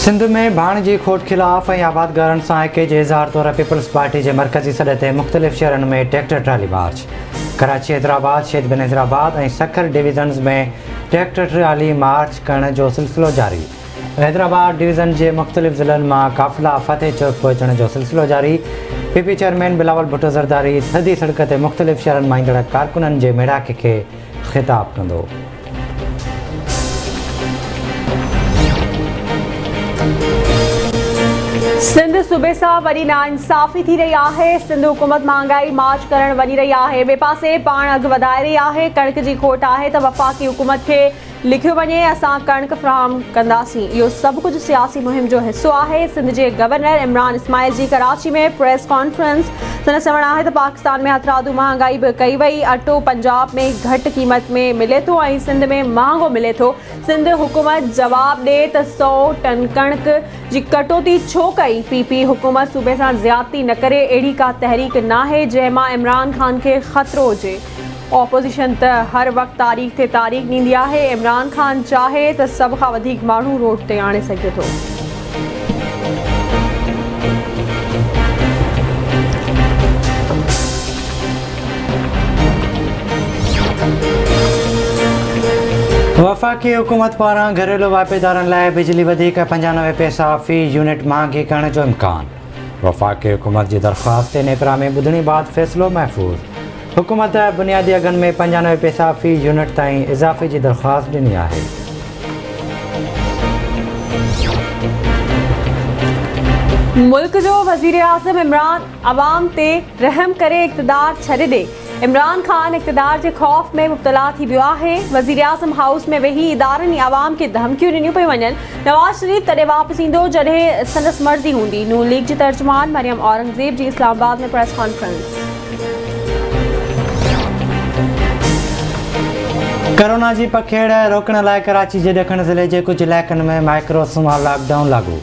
सिंध में भाण जी खोट खिलाफ़ आबादगारनि सां हिक जे इज़हार तौर पीपल्स पार्टी के मरकज़ी सॾ ते मुख़्तलिफ़ शहरनि में ट्रैक्टर ट्राली मार्च। कराची, हैदराबाद, शहीद बेनज़ीराबाद और सखर डिवीज़न्स में ट्रैक्टर ट्राली मार्च करण जो सिलसिलो जारी। हैदराबाद डिवीज़न के मुख़्तलिफ़ ज़िलनि में काफ़िला फतेह चौक पहुँचण जो सिलसिलो जारी। पीपी चेयरमैन बिलावल भुट्टो ज़रदारी थधी सड़क ते मुख़्तलिफ़ शहरनि में ईंदड़ कारकुननि के मेड़ाके के ख़िताब कंदो। सिंध सूबे से वही नाइंसाफ़ी थी रही है। सिंध हुकूमत महंगाई मार्च करण वही रही है। बे पासे पाण अघ वधाए रही है। कणक की खोट है तो वफ़ाक़ी हुकूमत के लिखियो वने असां कणक फ्राहम कंदासीं। यो सब कुछ सियासी मुहिम जो हिस्सो है। सिंध के गवर्नर इमरान इस्माइल जी कराची में प्रेस कॉन्फ्रेंस सन चवण है तो पाकिस्तान में हथरादू महंगाई भी कई वही। अटो पंजाब में घट कीमत में मिले तो सिंध में महंगो मिले तो। सिंध हुकूमत जवाब दे तो 100 टन कणक की कटौती छो कई। पीपी हुकूमत सूबे से ज्यादती न करे। अड़ी का तहरीक ना है जैमा इमरान खान के खतरो हुए। ऑपोजिशन तो हर वक्त तारीख ते तारीख नींदी है। इमरान खान चाहे तो सब का वधिक मानू रोड ते आने सके तो। वफ़ाक़ी हुकूमत पारां घरेलू वापेदारनि लाइ बिजली वधीक 95 पैसा फी यूनिट महांगी करण जो इम्कान। वफ़ाक़ी हुकूमत की दरख्वास्त ते नेपरा में ॿुधणी बाद फ़ैसिलो महफ़ूज़। हुकूमत बुनियादी अघनि में 95 पैसा फी यूनिट ताईं इज़ाफ़े की दरख्वास्त ॾिनी है। मुल्क जो वज़ीर आज़म इमरान अवाम ते रहम करे इक़्तिदार छॾे ॾे। इमरान खान इक़्तिदार के खौफ में मुब्तला थी वियो है। वज़ीर आज़म हाउस में वेही इदारनि आवाम के धमकियूं ॾिनियूं पई वञनि। नवाज शरीफ तॾहिं वापसि ईंदो जॾहिं संदसि मर्ज़ी हूंदी। नून लीग जी तर्जुमान मरियम औरंगज़ेब जी इस्लामाबाद में प्रेस कॉन्फ्रेंस। कोरोना की पखेड़ रोकण लाइ कराची के ॾखण ज़िले के कुछ इलाक़नि में माइक्रो स्मॉल लॉकडाउन लागू।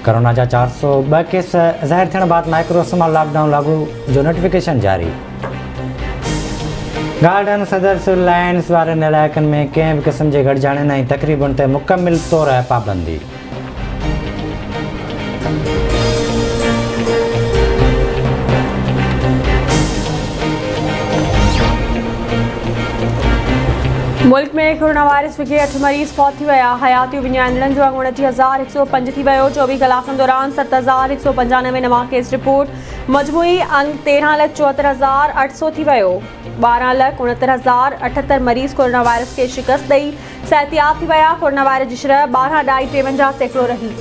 कोरोना जा 402 केस ज़ाहिर थियण बाद माइक्रो स्मॉल लॉकडाउन लागू जो नोटिफिकेशन जारी। गार्डन सदर्स लाइन्स वारनि इलाइक़नि में कंहिं भी किस्म के गॾिजाणियुनि ऐं तक़रीबुनि ते मुकमिल तौर पाबंदी। मुल्क में कोरोना वायरस विघे 8 मरीज़ फौत थी विया। हयाती विञाईंदड़नि जो अंग 29,105 थी वियो। 24 कलाकनि दौरान 7,195 नवां केस रिपोर्ट। मजमूई अंग 13,74,800 थी वियो। 12,69,078 मरीज़ कोरोना वायरस के शिकस्त ॾेई सेहतियात थी विया। कोरोना वायरस की शरह 12.53% रही।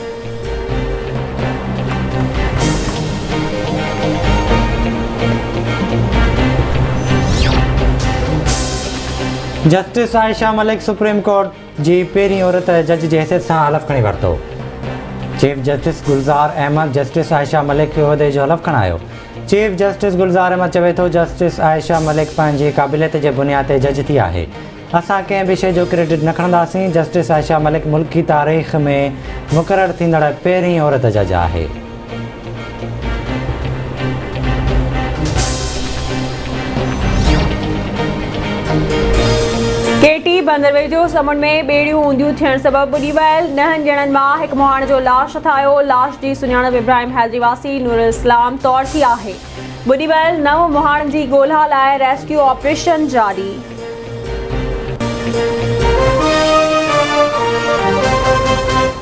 Justice Ayesha Malik supreme court की पहिरीं औरत जज की हैसियत से हलफ खणी वरतो। चीफ जस्टिस गुलजार अहमद जस्टिस आयशा मलिक के उहदे जो हलफ खणायो। चीफ जस्टिस गुलजार अहमद चवे तो जस्टिस आयशा मलिक पंहिंजी काबिलियत के बुनियाद ते जज थी है। असां कंहिं भी शइ जो क्रेडिट न खणंदासीं। जस्टिस आयशा मलिक मुल्क की तारीख़ में मुक़रर थींदड़ पहिरीं औरत जज है। केटी बंदरवे जो समुंड में बेड़ियों ऊंधियूं थियण सबब बुॾी वियल 9 ॼणनि मां हिकु मुहाण जो लाश ठाहियो। लाश की सुञाणप इब्राहिम हैदरी वासी नूर इस्लाम तौर थी है। बुॾी वियल 9 मुहाणनि की ॻोल्हा लाइ रेस्क्यू ऑपरेशन जारी।